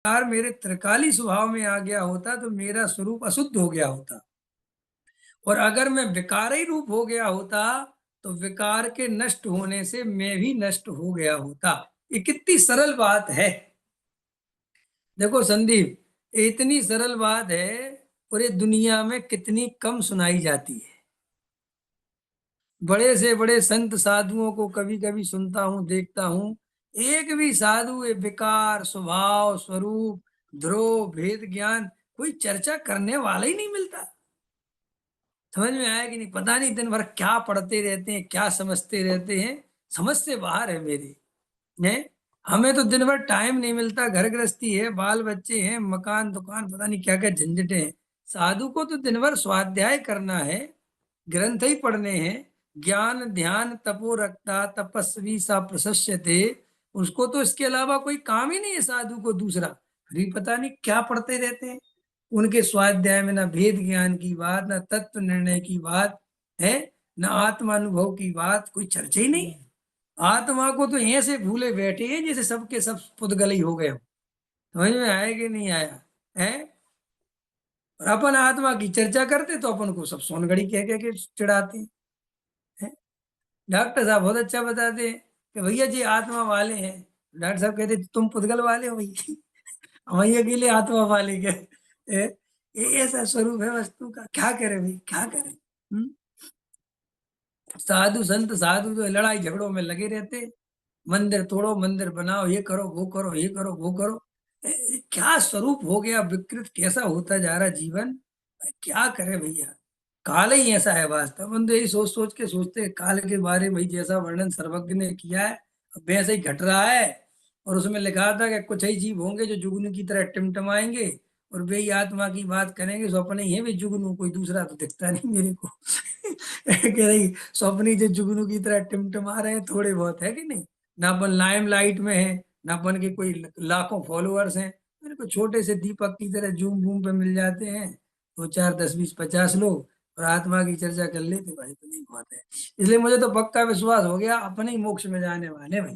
विकार मेरे त्रिकाली स्वभाव में आ गया होता तो मेरा स्वरूप अशुद्ध हो गया होता, और अगर मैं विकार ही रूप हो गया होता तो विकार के नष्ट होने से मैं भी नष्ट हो गया होता। ये कितनी सरल बात है। देखो संदीप, इतनी सरल बात है, पूरे दुनिया में कितनी कम सुनाई जाती है। बड़े से बड़े संत साधुओं को कभी कभी सुनता हूँ, देखता हूँ, एक भी साधु ये विकार स्वभाव स्वरूप ध्रुव भेद ज्ञान कोई चर्चा करने वाला ही नहीं मिलता। समझ में आया कि नहीं? पता नहीं दिन भर क्या पढ़ते रहते हैं, क्या समझते रहते हैं। समझ से बाहर है मेरे। ने हमें तो दिन भर टाइम नहीं मिलता, घर गृहस्थी है, बाल बच्चे हैं, मकान दुकान, पता नहीं क्या क्या झंझटें हैं। साधु को तो दिन भर स्वाध्याय करना है, ग्रंथ ही पढ़ने हैं। ज्ञान ध्यान तपो रखता तपस्वी सा प्रशस्यते। उसको तो इसके अलावा कोई काम ही नहीं है साधु को दूसरा। फिर पता नहीं क्या पढ़ते रहते हैं। उनके स्वाध्याय में ना भेद ज्ञान की बात, ना तत्व निर्णय की बात है, ना आत्मानुभव की बात, कोई चर्चा ही नहीं। आत्मा को तो ऐसे भूले बैठे हैं जैसे सबके सब पुतगल ही हो गए हो। समझ में आया कि नहीं आया है? और अपन आत्मा की चर्चा करते तो अपन को सब सोनगढ़ी कह के चिढ़ाते हैं। डॉक्टर साहब बहुत अच्छा बताते हैं कि भैया जी आत्मा वाले हैं। डॉक्टर साहब कहते तुम पुतगल वाले हो भैया। वही अकेले आत्मा वाले के ये ऐसा स्वरूप है वस्तु का। क्या करे भाई, क्या करे। साधु संत साधु तो लड़ाई झगड़ों में लगे रहते, मंदिर तोड़ो मंदिर बनाओ, ये करो वो करो, ये करो वो करो। क्या स्वरूप हो गया विकृत, कैसा होता जा रहा जीवन। क्या करे भैया। काल ही ऐसा है वास्तव। हम तो यही सोच सोच के सोचते हैं काल के बारे में, जैसा वर्णन सर्वज्ञ ने किया है अब वैसे ही घट रहा है। और उसमें लिखा था कि कुछ ही जीव होंगे जो जुगनू की तरह टिमटमाएंगे, और वे ही आत्मा की बात करेंगे। स्वप्न ही है वे जुगनू, कोई दूसरा तो दिखता नहीं मेरे को। कह रही स्वप्न ही जो जुगनू की तरह टिमटमा रहे हैं, थोड़े बहुत है कि नहीं। ना अपन लाइम लाइट में है, ना अपन के कोई लाखों फॉलोअर्स हैं। मेरे को छोटे से दीपक की तरह जूम बूम पे मिल जाते हैं, दो चार 10 20 50 लोग, और आत्मा की चर्चा कर लेते भाई, तो नहीं बहुत है। इसलिए मुझे तो पक्का विश्वास हो गया अपने ही मोक्ष में जाने वाले भाई।